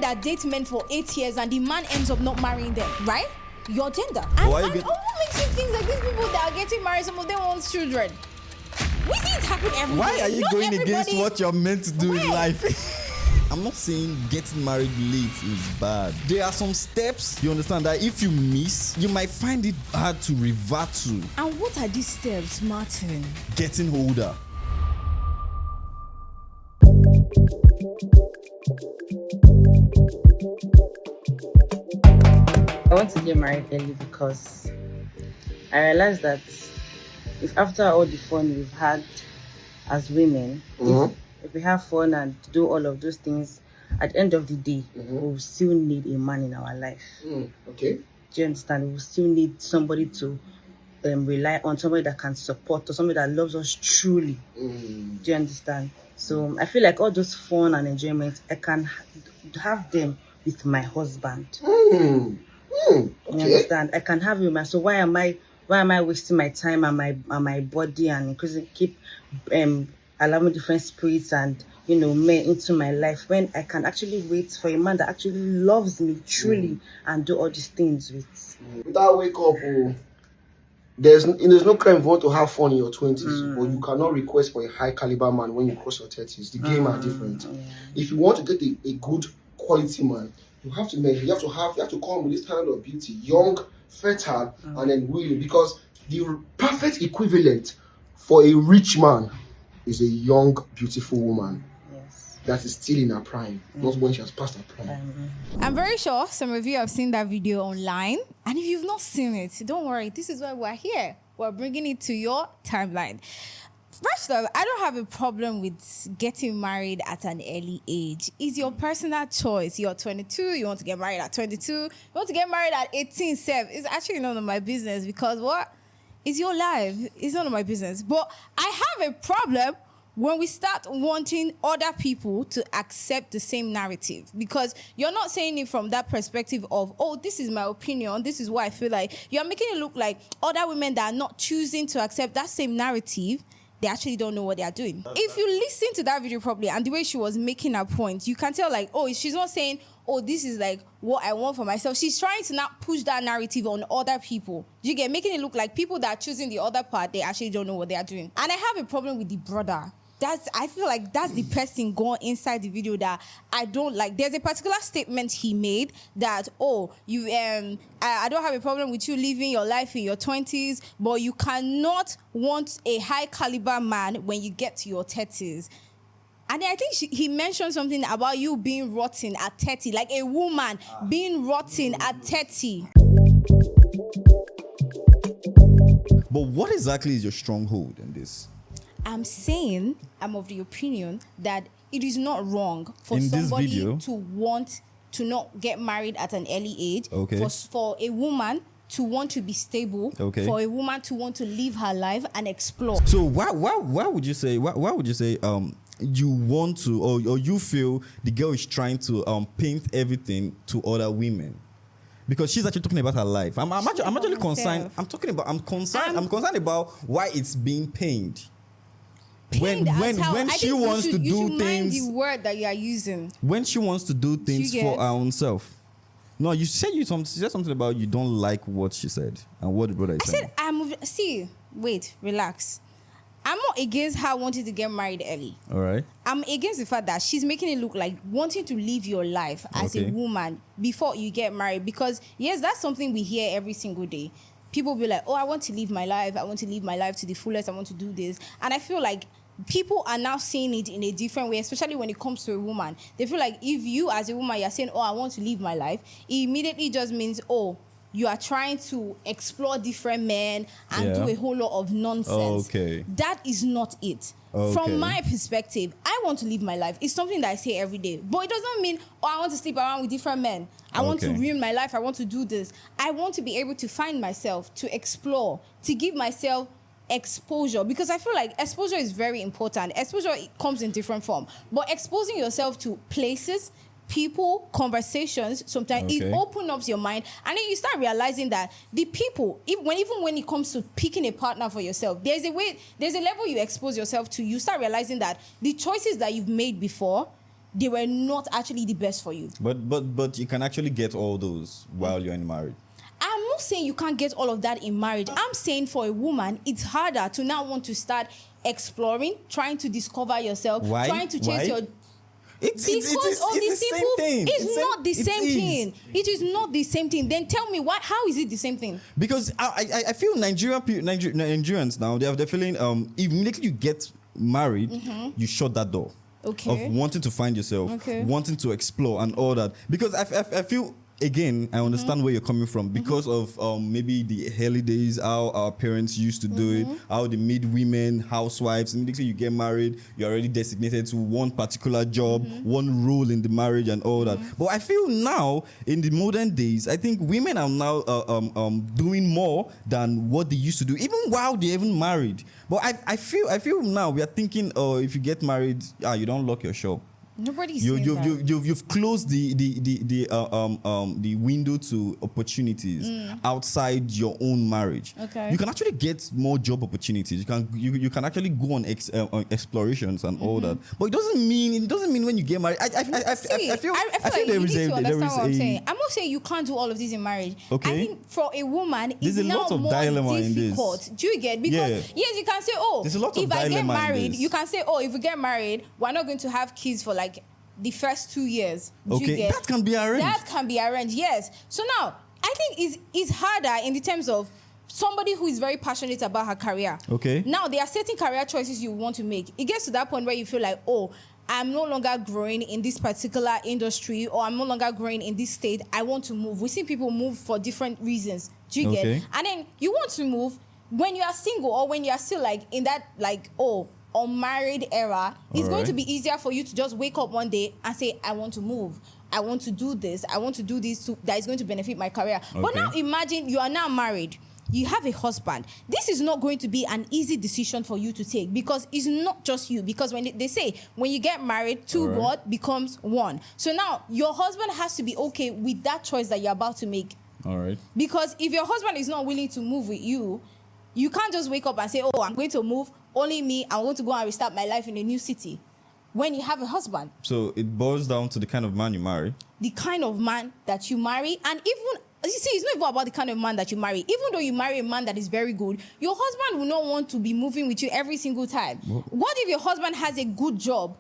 that date men for 8 years and the man ends up not marrying them, right? Your gender. And what makes you think like these people that are getting married, some of them want children? We see it happen every day. Why are you not going against what you're meant to do in life? I'm not saying getting married late is bad. There are some steps, you understand, that if you miss, you might find it hard to revert to. And what are these steps, Martin? Getting older. I want to get married early because I realized that if after all the fun we've had as women, if we have fun and do all of those things, at the end of the day, we'll still need a man in our life. Okay. Do you understand? We'll still need somebody to rely on, somebody that can support us, somebody that loves us truly. Do you understand? So I feel like all those fun and enjoyment, I can have them with my husband. Okay. You understand? I can have him. So why am I wasting my time and my body and keep allowing different spirits and men into my life when I can actually wait for a man that actually loves me truly and do all these things with. Without wake up, there's no crime if you want to have fun in your 20s, but you cannot request for a high caliber man when you cross your 30s. The game are different. Yeah. If you want to get a good quality man, you have to come with this kind of beauty, young, fertile, and then willing, because the perfect equivalent for a rich man is a young, beautiful woman. Yes. That is still in her prime, not when she has passed her prime. I'm very sure some of you have seen that video online. And if you've not seen it, don't worry. This is why we're here. We're bringing it to your timeline. First off, I don't have a problem with getting married at an early age. It's your personal choice. You're 22, you want to get married at 22, you want to get married at 18, 7. It's actually none of my business because what? It's your life. It's none of my business. But I have a problem when we start wanting other people to accept the same narrative, because you're not saying it from that perspective of, oh, this is my opinion, this is what I feel like. You're making it look like other women that are not choosing to accept that same narrative, they actually don't know what they are doing. If you listen to that video properly and the way she was making her point, you can tell like, oh, she's not saying, oh, this is like what I want for myself. She's trying to not push that narrative on other people. You get making it look like people that are choosing the other part, they actually don't know what they are doing. And I have a problem with the brother. I feel like that's the person going inside the video that I don't like. There's a particular statement he made that, oh, I don't have a problem with you living your life in your 20s, but you cannot want a high caliber man when you get to your 30s. And I think he mentioned something about you being rotten at 30, like a woman being rotten at 30. But what exactly is your stronghold in this? I'm saying I'm of the opinion that it is not wrong for in somebody to want to not get married at an early age. Okay. For a woman to want to be stable. Okay. For a woman to want to live her life and explore. So why would you say you want to or you feel the girl is trying to paint everything to other women? Because she's actually talking about her life. I'm actually concerned. I'm concerned about why it's being painted. When she wants to do things, mind the word that you are using. When she wants to do things for her own self. No, you said something about you don't like what she said and what the brother is saying. Relax. I'm not against her wanting to get married early. All right. I'm against the fact that she's making it look like wanting to live your life as a woman before you get married. Because yes, that's something we hear every single day. People be like, oh, I want to live my life. I want to live my life to the fullest. I want to do this. And I feel like people are now seeing it in a different way, especially when it comes to a woman. They feel like if you as a woman, you're saying, oh, I want to live my life, it immediately just means, oh, you are trying to explore different men and do a whole lot of nonsense. Okay. That is not it. Okay. From my perspective, I want to live my life. It's something that I say every day. But it doesn't mean, oh, I want to sleep around with different men. I want to ruin my life. I want to do this. I want to be able to find myself, to explore, to give myself exposure, because I feel like exposure is very important. Exposure comes in different form, but exposing yourself to places, people, conversations, sometimes it opens up your mind, and then you start realizing that the people, even when it comes to picking a partner for yourself, there's a level you expose yourself to. You start realizing that the choices that you've made before, they were not actually the best for you. But you can actually get all those while you're in marriage. I'm not saying you can't get all of that in marriage. I'm saying for a woman, it's harder to now want to start exploring, trying to discover yourself, Why? trying to chase your... It's Because of the simple, it's not the same thing. It is not the same thing. Then tell me how is it the same thing? Because I feel Nigerians now, they're feeling immediately you get married, you shut that door. Okay. Of wanting to find yourself, wanting to explore and all that. Because I feel, again, I understand where you're coming from because of maybe the early days, how our parents used to do it, how they made women housewives. Immediately you get married, you're already designated to one particular job, one role in the marriage and all that. But I feel now, in the modern days, I think women are now doing more than what they used to do, even while they're even married. But I feel now we are thinking, oh, if you get married, you don't lock your shop. Nobody's saying that. You've closed the window to opportunities outside your own marriage. Okay. You can actually get more job opportunities. You can actually go on explorations and all that. But it doesn't mean when you get married. I feel like there you is need to understand what I'm a saying. I'm not saying you can't do all of this in marriage. Okay. I think for a woman, There's it's a now lot of more dilemma in this. difficult. Do you get? Because yes, you can say, There's a lot of if I get dilemma in married, this. you can say, if we get married, we're not going to have kids for like the first 2 years. Do you Okay, get? that can be arranged. That can be arranged, yes. So now, I think it's harder in the terms of somebody who is very passionate about her career. Okay. Now, there are certain career choices you want to make. It gets to that point where you feel like, I'm no longer growing in this particular industry, or I'm no longer growing in this state. I want to move. We see people move for different reasons. Do you Okay. get? And then you want to move when you are single, or when you are still like in that unmarried era. It's going to be easier for you to just wake up one day and say, I want to move. I want to do this. I want to do this that is going to benefit my career. But now imagine you are now married. You have a husband. This is not going to be an easy decision for you to take, because it's not just you. Because when they say when you get married, two what becomes one. So now your husband has to be okay with that choice that you're about to make. All right. Because if your husband is not willing to move with you, you can't just wake up and say, I'm going to move, only me, I want to go and restart my life in a new city. When you have a husband. So it boils down to the kind of man you marry. The kind of man that you marry. And even, you see, it's not even about the kind of man that you marry. Even though you marry a man that is very good, your husband will not want to be moving with you every single time. What if your husband has a good job?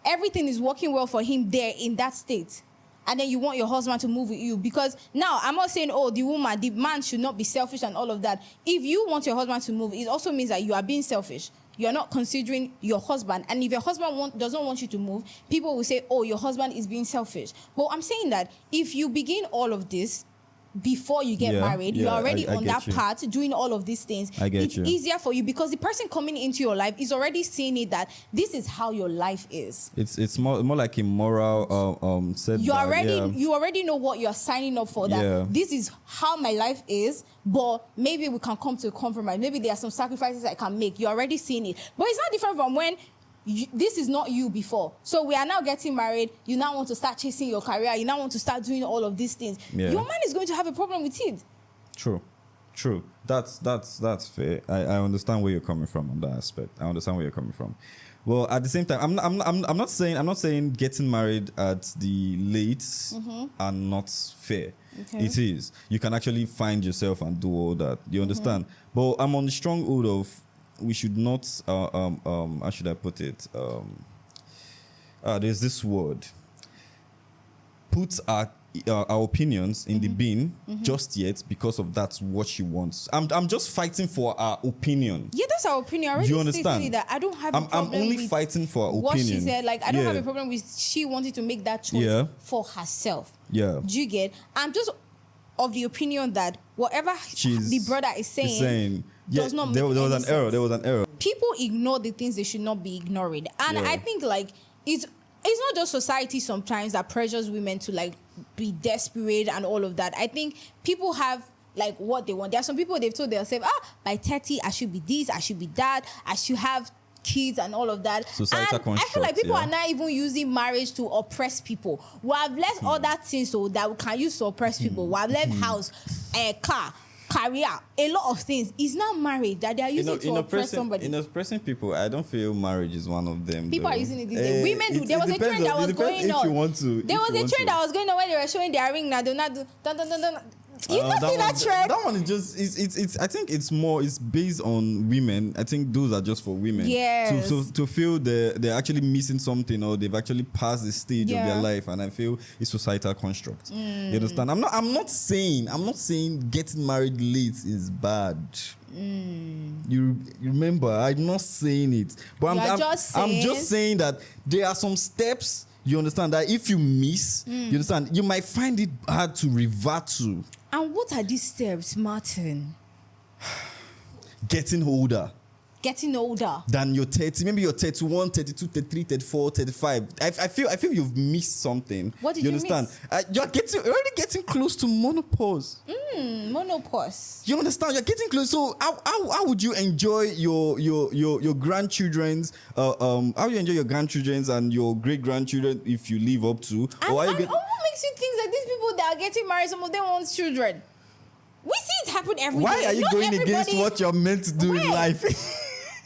Everything is working well for him there in that state. And then you want your husband to move with you. Because now, I'm not saying, the man should not be selfish and all of that. If you want your husband to move, it also means that you are being selfish. You're not considering your husband. And if your husband doesn't want you to move, people will say, your husband is being selfish. Well, I'm saying that if you begin all of this before you get married, you're already on that path doing all of these things. It's easier for you because the person coming into your life is already seeing it that this is how your life is. It's more like a moral setback. You already know what you're signing up for, that this is how my life is, but maybe we can come to a compromise. Maybe there are some sacrifices I can make. You're already seeing it. But it's not different from when this is not you before. So we are now getting married. You now want to start chasing your career. You now want to start doing all of these things. Yeah. Your man is going to have a problem with it. True. That's fair. I understand where you're coming from on that aspect. I understand where you're coming from. Well, at the same time, I'm not saying getting married at the late are not fair. Okay. It is. You can actually find yourself and do all that. You understand? But I'm on the stronghold of we should not, how should I put it? There's this word. Put our opinions in the bin just yet because of that's what she wants. I'm just fighting for our opinion. Yeah, that's our opinion. I already you understand? That I don't have a problem I'm only with fighting for our what opinion. she said. Like, I don't have a problem with she wanting to make that choice for herself. Yeah. Do you get? I'm just of the opinion that whatever the brother is saying does not make there was any an sense. error. There was an error. People ignore the things they should not be ignoring. And I think like it's not just society sometimes that pressures women to like be desperate and all of that. I think people have like what they want. There are some people they've told themselves, by 30 I should be this, I should be that, I should have kids and all of that. Societal and I feel like people are not even using marriage to oppress people. We have left other things so that we can use to oppress people. We have left house, car career, a lot of things. It's not marriage that they are using to oppress somebody. In oppressing people, I don't feel marriage is one of them. People though. are using it these days. Women do. There was a trend that was going on. There was a trend that was going on when they were showing their ring. Now do not do. You not see that trend? That one is just it's I think it's based on women. I think those are just for women. Yes. To feel they're actually missing something or they've actually passed the stage of their life, and I feel it's societal construct. You understand? I'm not saying getting married late is bad. You remember, I'm not saying it. But I'm just saying that there are some steps. You understand that if you miss, you understand, you might find it hard to revert to. And what are these steps, Martin? Getting older. Getting older. Than you're 30. Maybe you're 31, 32, 33, 34, 35. I feel you've missed something. What did you understand? miss? You're already getting close to menopause. Menopause. You understand? You're getting close. So how would you enjoy your grandchildren's how you enjoy your grandchildren's and your great grandchildren if you live up to? And what makes you think that these people that are getting married, some of them want children? We see it happen every day. Why are you Not going against what you're meant to do in life?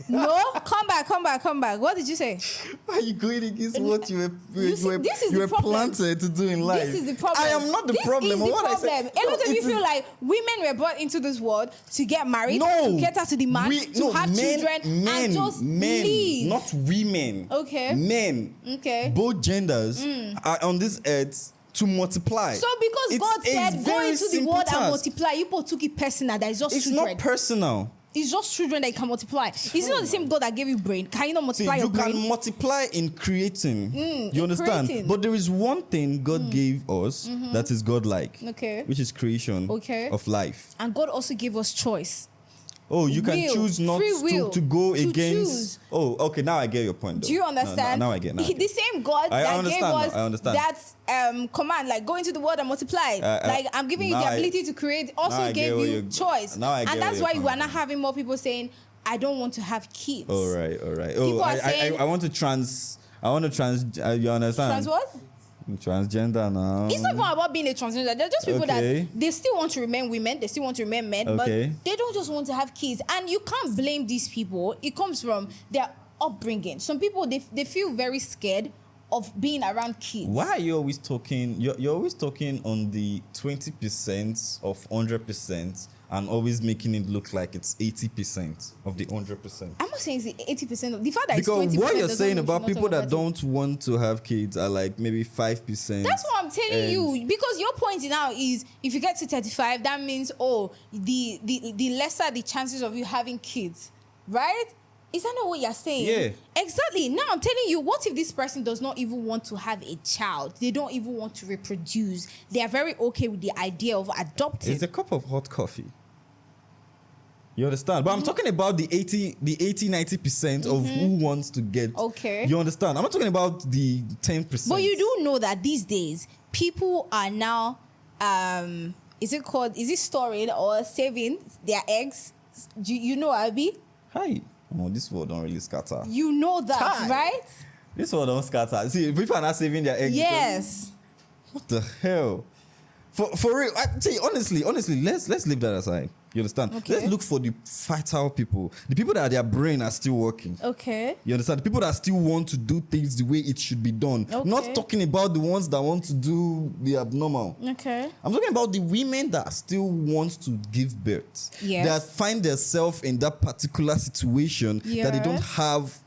No, come back. What did you say? Why are you going against what you were problem. planted to do in life? This is the problem. I am not the problem. This is the what problem. I said, A lot of you feel like women were brought into this world to get married, to cater to the man, to have children, and just leave. Not women. Okay. Men. Okay. Both genders are on this earth to multiply. So because God said go into the world and multiply, you both took it personal. That is just children. It's not personal. It's just children that you can multiply. Is it not the same God that gave you brain? Can you not multiply your brain? You can multiply in creating. You understand? Creating. But there is one thing God gave us that is God-like. Okay. Which is creation of life. And God also gave us choice. Oh, you can choose not to go against. Choose. Oh, okay. Now I get your point. Though. Do you understand? Now I get. The same God that gave us that command, like go into the world and multiply. Like I'm giving you the ability to create. Also gave you choice. And that's why you are not having more people saying, "I don't want to have kids." All right. People are saying, I want to trans. You understand? Trans what? Transgender now. It's not about being a transgender. They're just people that they still want to remain women, they still want to remain men, but they don't just want to have kids. And you can't blame these people. It comes from their upbringing. Some people they feel very scared of being around kids. Why are you always talking? You're always talking on the 20% of 100%. And always making it look like it's 80% of the 100%. I'm not saying it's 80% of the fact that because it's 20%. Because what you're saying about people that don't want to have kids are like maybe 5%. That's what I'm telling you. Because your point now is if you get to 35, that means the lesser the chances of you having kids, right? Is that not what you're saying? Yeah. Exactly. Now I'm telling you, what if this person does not even want to have a child? They don't even want to reproduce. They are very okay with the idea of adopting. It's a cup of hot coffee. You understand? But I'm talking about the 80-90% of who wants to get. Okay. You understand? I'm not talking about the 10%. But you do know that these days, people are now, is it storing or saving their eggs? You know, Abby? Hi. Oh, this world don't really scatter. You know that, right? This world don't scatter. See, people are not saving their eggs. Yes. What the hell? For real, I tell you, honestly, let's leave that aside. You understand? Okay. Let's look for the fertile people. The people that their brain are still working. Okay. You understand? The people that still want to do things the way it should be done. Okay. Not talking about the ones that want to do the abnormal. Okay. I'm talking about the women that still want to give birth. Yes. That find themselves in that particular situation that they don't have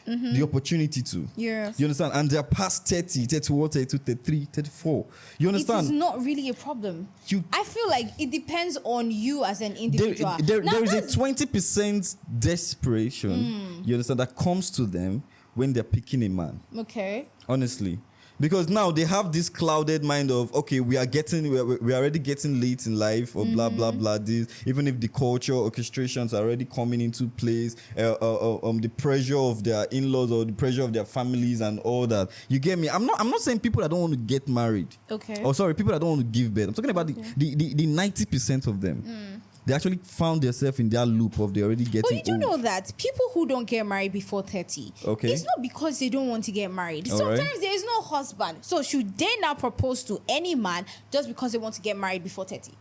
the opportunity to. Yes. You understand? And they're past 30, 31, 32, 33, 34. You understand? It is not really a problem. I feel like it depends on you as an individual. There is a 20% desperation, you understand, that comes to them when they're picking a man. Okay. Honestly. Because now they have this clouded mind of, okay, we're already getting late in life or blah, blah, blah. This, even if the culture orchestrations are already coming into place, the pressure of their in-laws or the pressure of their families and all that. You get me? I'm not saying people that don't want to get married. Okay. Or sorry, people that don't want to give birth. I'm talking about the 90% of them. They actually found themselves in that loop of they already getting But you do old. know that people who don't get married before 30, it's not because they don't want to get married. All Sometimes right. there is no husband. So should they now propose to any man just because they want to get married before 30?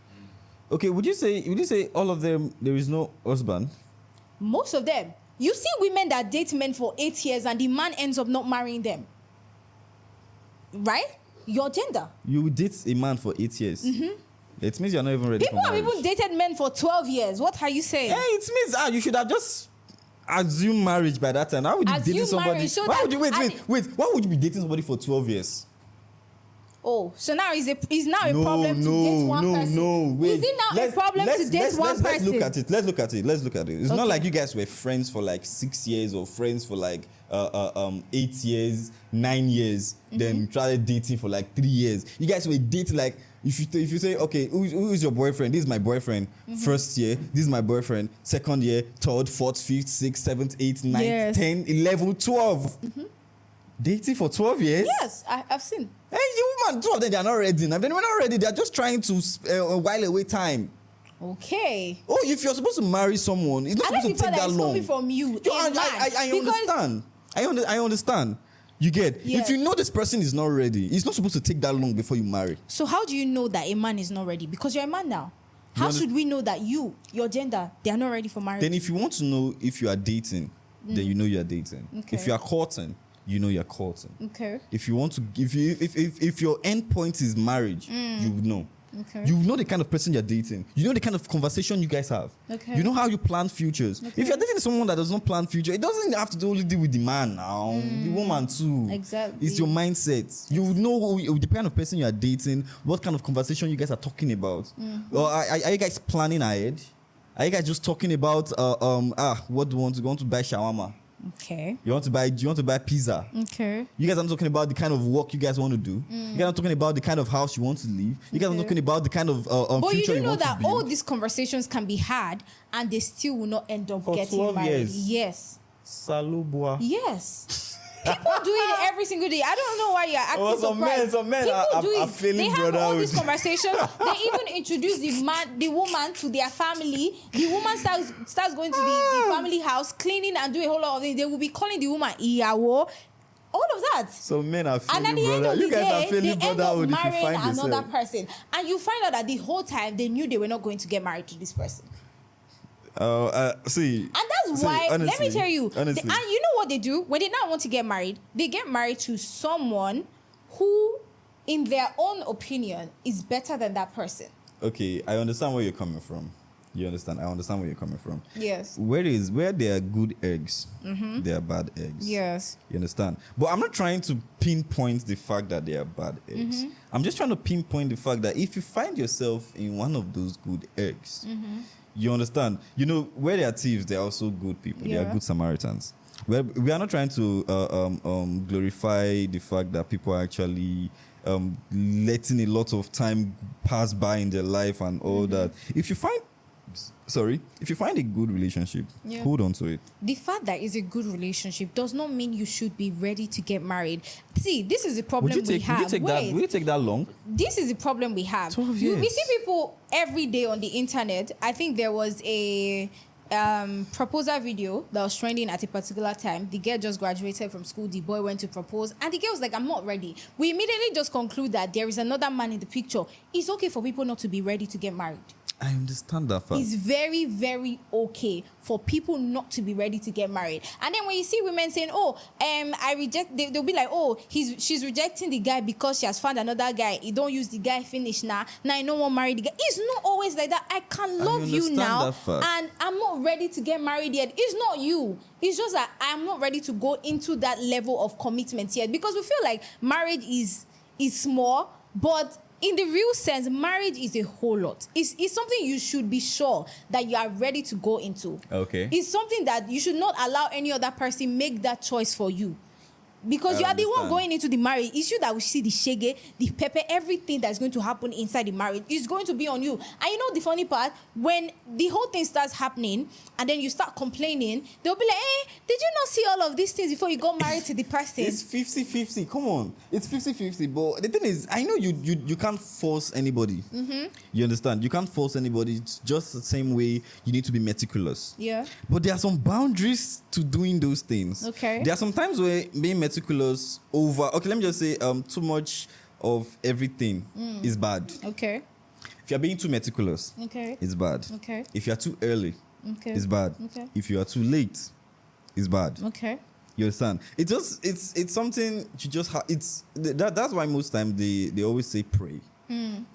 Okay, would you say all of them there is no husband? Most of them. You see women that date men for 8 years and the man ends up not marrying them. Right? Your gender. You would date a man for 8 years. It means you're not even ready People for have marriage. even dated men for 12 years. What are you saying? Hey, it means you should have just assumed marriage by that time. How would you Assume date somebody? marriage, so Why that- would you wait? Why would you be dating somebody for 12 years? Oh, so now is now a problem to date one person? No, wait. Is it now a problem to date one person? Let's look at it. Let's look at it. It's not like you guys were friends for like 6 years or friends for like 8 years, 9 years, then started dating for like 3 years. You guys were dating like if you say, okay, who is your boyfriend? This is my boyfriend. First year, this is my boyfriend. Second year, third, fourth, fifth, sixth, seventh, eighth, ninth, Yes. 10, 11, 12. Dating for 12 years? Yes, I've seen. Hey, you woman, 2 of them, they are not ready. If they're not ready, they are just trying to while away time. Okay. Oh, if you're supposed to marry someone, it's not I like supposed the to fact take that that it's long. coming from you. Yo, a man, I because- understand. I understand. You get. Yeah. If you know this person is not ready, it's not supposed to take that long before you marry. So how do you know that a man is not ready? Because you're a man now. How should we know that your gender, they are not ready for marriage? Then if you want to know if you are dating, then you know you are dating. Okay. If you are courting, you know you are courting. Okay. If you want to, if your end point is marriage, you would know. Okay. You know the kind of person you're dating. You know the kind of conversation you guys have. Okay. You know how you plan futures. Okay. If you're dating someone that does not plan future, it doesn't have to only deal with the man now. The woman too. Exactly. It's your mindset. You would know the kind of person you are dating, what kind of conversation you guys are talking about. Or are you guys planning ahead? Are you guys just talking about what do you want to go on to buy shawarma? Okay. Do you want to buy pizza? Okay. You guys are not talking about the kind of work you guys want to do. You guys are not talking about the kind of house you want to live. You guys are Okay. talking about the kind of But you future do you know want to that build. all these conversations can be had and they still will not end up For getting 12 married. years. Yes. Salubwa. Yes. People do it every single day. I don't know why you're acting Oh, some surprised. men People do are it. feeling They have all brotherhood. these conversations. They even introduce the woman to their family. The woman starts going to the family house, cleaning and doing a whole lot of things. They will be calling the woman Iyawo. All of that. So men are And feeling at the end brother. of You the guys are day, they feeling end up brotherhood if you marrying find another yourself. person. And you find out that the whole time they knew they were not going to get married to this person. See. And that's why, let me honestly, tell you, honestly. and you know what they do? When they now want to get married, they get married to someone who, in their own opinion, is better than that person. Okay, I understand where you're coming from. You understand? I understand where you're coming from. Yes. Where there are good eggs, there are bad eggs. Yes. You understand? But I'm not trying to pinpoint the fact that they are bad eggs. I'm just trying to pinpoint the fact that if you find yourself in one of those good eggs, you understand? You know, where there are thieves, there are also good people. They Yeah. are good Samaritans. We are not trying to glorify the fact that people are actually letting a lot of time pass by in their life and all that. If you find a good relationship, Yeah. hold on to it. The fact that it's a good relationship does not mean you should be ready to get married. See, this is the problem we have. Would you take that long? This is the problem we have. 12 We years. see people every day on the internet. I think there was a proposal video that was trending at a particular time. The girl just graduated from school. The boy went to propose, and the girl was like, "I'm not ready." We immediately just conclude that there is another man in the picture. It's okay for people not to be ready to get married. I understand that fact. It's very, very okay for people not to be ready to get married. And then when you see women saying, I reject, they'll be like, she's rejecting the guy because she has found another guy. You don't use the guy, finish now. Now I don't want to marry the guy. It's not always like that. I can love you understand now that fact. and I'm not ready to get married yet. It's not you. It's just that I'm not ready to go into that level of commitment yet because we feel like marriage is small, but in the real sense, marriage is a whole lot. It's something you should be sure that you are ready to go into. Okay. It's something that you should not allow any other person make that choice for you. Because I you are the one understand. going into the marriage. It's you that will see the shege, the pepper, everything that's going to happen inside the marriage is going to be on you. And you know the funny part? When the whole thing starts happening and then you start complaining, they'll be like, hey, did you not see all of these things before you got married to the person? It's 50-50. Come on. It's 50-50. But the thing is, I know you can't force anybody. You understand? You can't force anybody. It's just the same way you need to be meticulous. Yeah. But there are some boundaries to doing those things. Okay. There are some times where being meticulous over, okay, let me just say, too much of everything is bad. Okay. If you're being too meticulous, Okay. it's bad. Okay. If you're too early, Okay. it's bad. Okay. If you are too late, it's bad. Okay. You understand? It's something you just have. That's why most time they always say pray.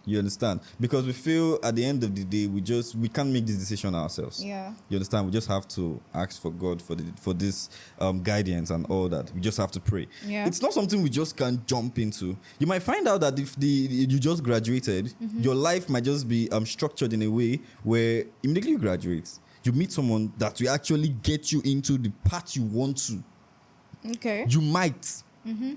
You understand? Because we feel at the end of the day we can't make this decision ourselves. Yeah. You understand? We just have to ask for God for this guidance and all that. We just have to pray. Yeah. It's not something we just can't jump into. You might find out that if you just graduated, your life might just be structured in a way where immediately you graduate, you meet someone that will actually get you into the path you want to. Okay. You might.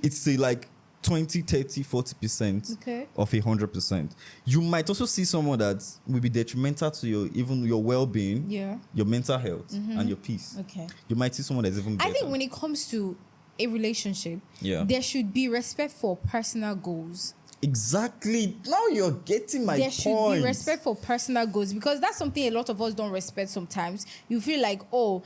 It's say like 20, 30, 40% Okay. of 100%. You might also see someone that will be detrimental to your well-being, Yeah. your mental health, and your peace. Okay. You might see someone that's even better. I think when it comes to a relationship, Yeah. there should be respect for personal goals. Exactly. Now you're getting my There point. should be respect for personal goals, because that's something a lot of us don't respect sometimes. You feel like, oh,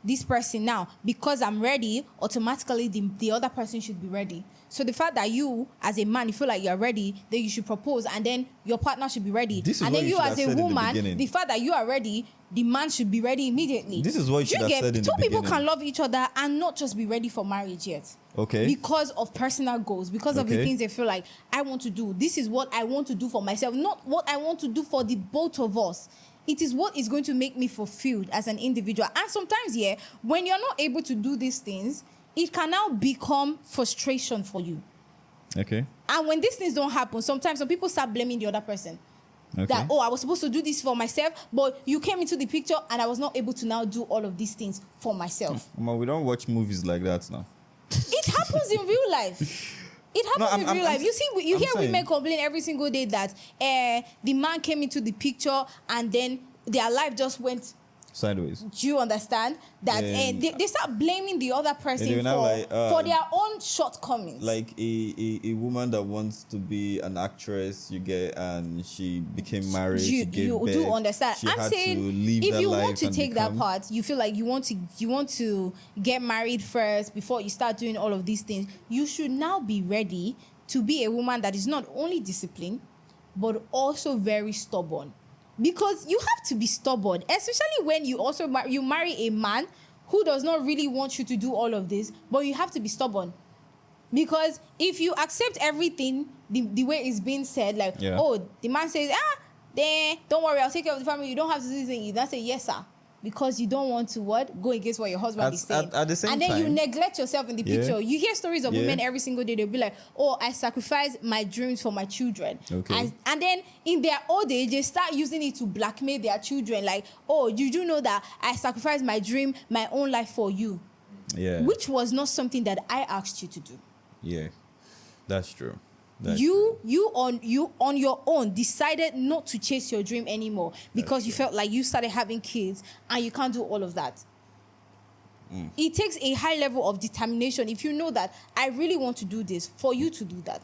this person now, because I'm ready, automatically the other person should be ready. So the fact that you, as a man, you feel like you're ready, then you should propose, and then your partner should be ready. This is and what then you you, should as have a said in the woman, beginning. the fact that you are ready, the man should be ready immediately. This is what you should have said in the Two people beginning. can love each other and not just be ready for marriage yet. Okay. Because of personal goals, because of the Okay. things they feel like, I want to do. This is what I want to do for myself, not what I want to do for the both of us. It is what is going to make me fulfilled as an individual. And sometimes, yeah, when you're not able to do these things, it can now become frustration for you. Okay. And when these things don't happen, sometimes some people start blaming the other person. Okay. That, oh, I was supposed to do this for myself, but you came into the picture and I was not able to now do all of these things for myself. We don't watch movies like that now. It happens in real life. It happens in real life. You hear saying. women complain every single day that the man came into the picture and then their life just went. Sideways. Do you understand that they start blaming the other person will now like, for their own shortcomings? Like a woman that wants to be an actress, you get, and she became married. you do understand. She I'm had saying, to leave if that you life want to and take that become- part, you feel like you want to get married first before you start doing all of these things. You should now be ready to be a woman that is not only disciplined, but also very stubborn. Because you have to be stubborn, especially when you also marry a man who does not really want you to do all of this, but you have to be stubborn. Because if you accept everything the way it's being said, like, Yeah. oh, the man says, then don't worry, I'll take care of the family. You don't have to do this thing. You don't say yes, sir. Because you don't want to go against what your husband is saying. At the same and then you time- neglect yourself in the Yeah. picture. You hear stories of Yeah. women every single day. They'll be like, oh, I sacrifice my dreams for my children. Okay. And then in their old age, they start using it to blackmail their children. Like, oh, you do know that I sacrificed my dream, my own life for you. Yeah. Which was not something that I asked you to do. Yeah. That's true. That's You on your own decided not to chase your dream anymore because you felt like you started having kids and you can't do all of that. It takes a high level of determination if you know that I really want to do this, for you to do that.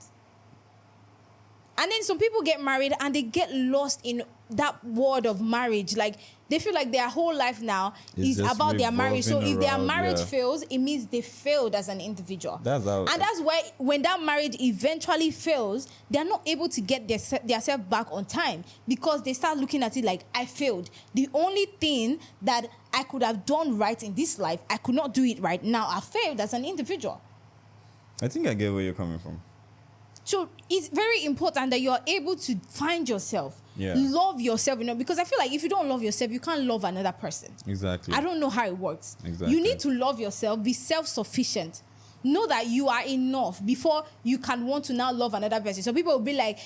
And then some people get married and they get lost in that world of marriage. Like, they feel like their whole life now It's is just about their marriage. So revolving if their around, marriage yeah. fails, it means they failed as an individual. That's how- And that's why when that marriage eventually fails, they're not able to get themselves back on time because they start looking at it like, I failed. The only thing that I could have done right in this life, I could not do it right now. I failed as an individual. I think I get where you're coming from. So it's very important that you're able to find yourself, Yeah. love yourself, because I feel like if you don't love yourself, you can't love another person. Exactly. I don't know how it works. Exactly. You need to love yourself, be self-sufficient. Know that you are enough before you can want to now love another person. So people will be like,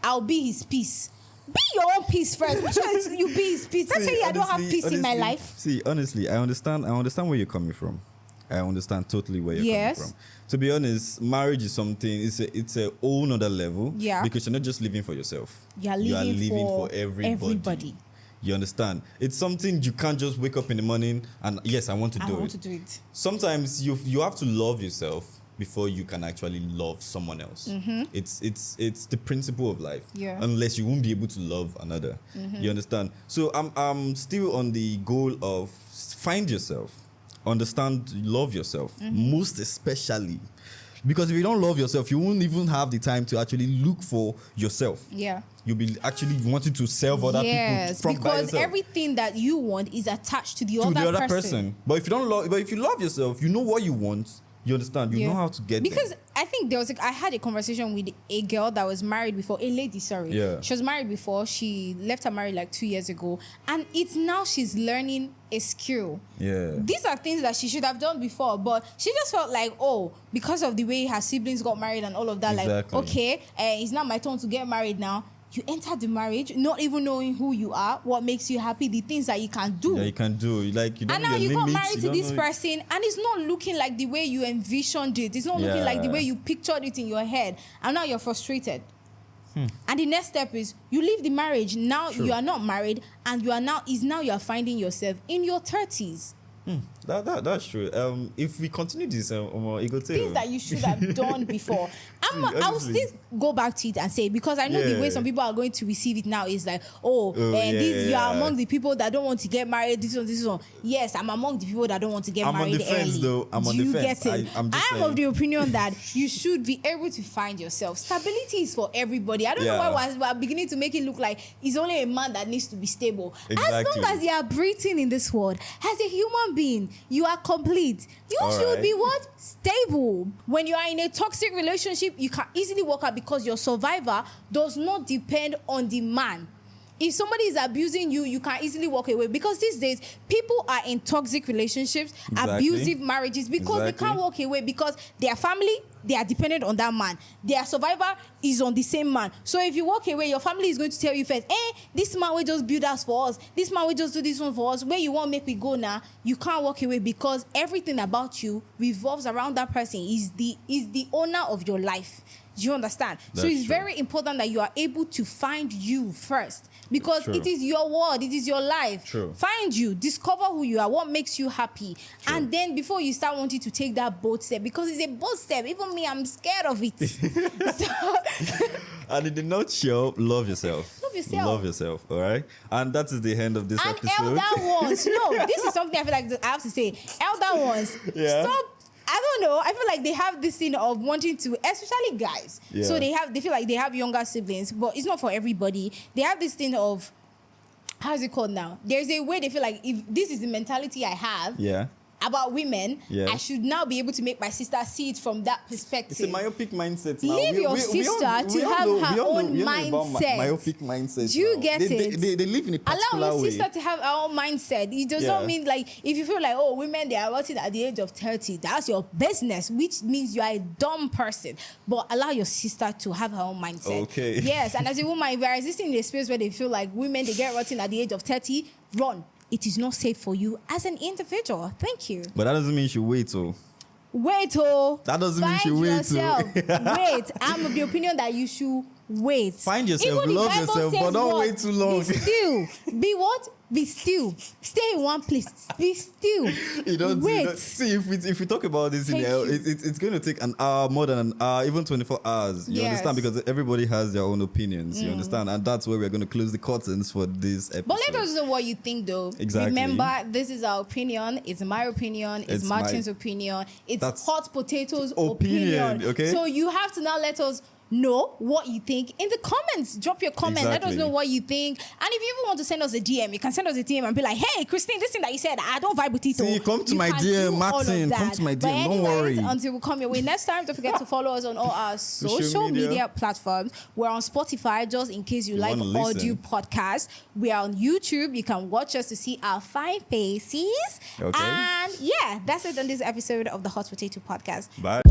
I'll be his peace. Be your own peace first. Make sure you be his peace. Let's say I don't have peace in my life. See, honestly, I understand where you're coming from. I understand totally where you're Yes. coming from. To be honest, marriage is something, it's a whole nother level. Yeah. Because you're not just living for yourself. You are living for everybody. You understand? It's something you can't just wake up in the morning and, yes, I want to do it. Sometimes you have to love yourself before you can actually love someone else. It's the principle of life. Yeah. Unless you won't be able to love another. You understand? So I'm still on the goal of find yourself, understand, love yourself. Most especially, Because if you don't love yourself, you won't even have the time to actually look for yourself. Yeah. You'll be actually wanting to serve other Yes, people from by because yourself. everything that you want is attached to the, To other, the other person. person. But if you don't love, but if you love yourself, you know what you want. You understand. You Yeah. know how to get because there. I think I had a conversation with a girl that was married before, a lady, sorry. Yeah. She was married before. She left her marriage like 2 years ago, and it's now she's learning a skill. Yeah. These are things that she should have done before, but she just felt like, oh, because of the way her siblings got married and all of that, Exactly. like, okay, it's not my turn to get married now. You enter the marriage not even knowing who you are, what makes you happy, the things that you can do. Yeah, you can do. Like you don't And know now your you got limits, married you to don't this know- person, and it's not looking like the way you envisioned it. It's not looking like the Yeah. way you pictured it in your head. And now you're frustrated. Hmm. And the next step is you leave the marriage. Now True. you are not married, and you are finding yourself in your 30s. That's true. If we continue this, it go tell. Things that you should have done before. I will honestly. still go back to it and say, because I know the Yeah. way some people are going to receive it now is like, you are among the people that don't want to get married. This one. Yes, I'm among the people that don't want to get I'm on married the fence, early. though. I'm on Do the you fence. get it? I'm just I am saying. of the opinion that you should be able to find yourself. Stability is for everybody. I don't know Yeah. why we're beginning to make it look like it's only a man that needs to be stable. As Exactly. long as you are breathing in this world, as a human being, you are complete. You All should right. be what? Stable. When you are in a toxic relationship, you can easily walk out because your survivor does not depend on the man. If somebody is abusing you, you can easily walk away, because these days people are in toxic relationships, Exactly. abusive marriages, because they Exactly. can't walk away, because their family, they are dependent on that man. Their survivor is on the same man. So if you walk away, your family is going to tell you first, this man will just build us for us. This man will just do this one for us. Where you want make we go now, you can't walk away, because everything about you revolves around that person. Is the owner of your life. Do you understand? So That's it's true. very important that you are able to find you first, because True. it is your world, it is your life. True. Find you, discover who you are, what makes you happy. True. And then before you start wanting to take that bold step, because it's a bold step. Even me, I'm scared of it. So, And in a nutshell, love yourself. Love yourself. Love yourself. All right. And that is the end of this and episode. elder ones, no, this is something I feel like I have to say. Elder ones, Yeah. stop. I don't know. I feel like they have this thing of wanting to, especially guys. Yeah. So they feel like they have younger siblings, but it's not for everybody. They have this thing of, how's it called now? There's a way they feel like, if this is the mentality I have Yeah. about women, Yeah. I should now be able to make my sister see it from that perspective. It's a myopic mindset. Now. Leave your sister to have her own mindset. Myopic mindset. Do you now. get it? They live in a particular Allow your way. sister to have her own mindset. It does Yeah. not mean like, if you feel like, oh, women, they are rotting at the age of 30, that's your business, which means you are a dumb person. But allow your sister to have her own mindset. Okay. Yes, and as a woman, if you are existing in a space where they feel like women, they get rotting at the age of 30, run. It is not safe for you as an individual. Thank you. But that doesn't mean you should wait. Oh. Wait, oh. That doesn't mean Find you wait, oh. yourself. Wait. I'm of the opinion that you should wait. Find yourself, Even the love Bible yourself, says but don't what? wait too long. Be still. Be what? Be still. Stay in one place. Be still. You don't wait. see if we talk about this in Thank here, you. it's going to take an hour, more than an hour, even 24 hours. You Yes. understand? Because everybody has their own opinions. You understand? And that's where we're going to close the curtains for this episode. But let us know what you think, though. Exactly. Remember, this is our opinion. It's my opinion. It's It's my- Martin's opinion. It's That's Hot Potatoes' opinion, okay? So you have to now let us know what you think in the comments. Drop your comment. Let us Exactly. know what you think. And if you even want to send us a DM, you can send us a DM and be like, hey, Christine, this thing that you said, I don't vibe with it. See, oh." come to You my can DM, do all Martin, of come that. to my But DM, don't anyways, worry. until we come your way next time, don't forget to follow us on all our social media. media platforms. We're on Spotify, just in case you like wanna listen. audio podcasts. We are on YouTube. You can watch us to see our fine faces. Okay. And yeah, that's it on this episode of the Hot Potato Podcast. Bye.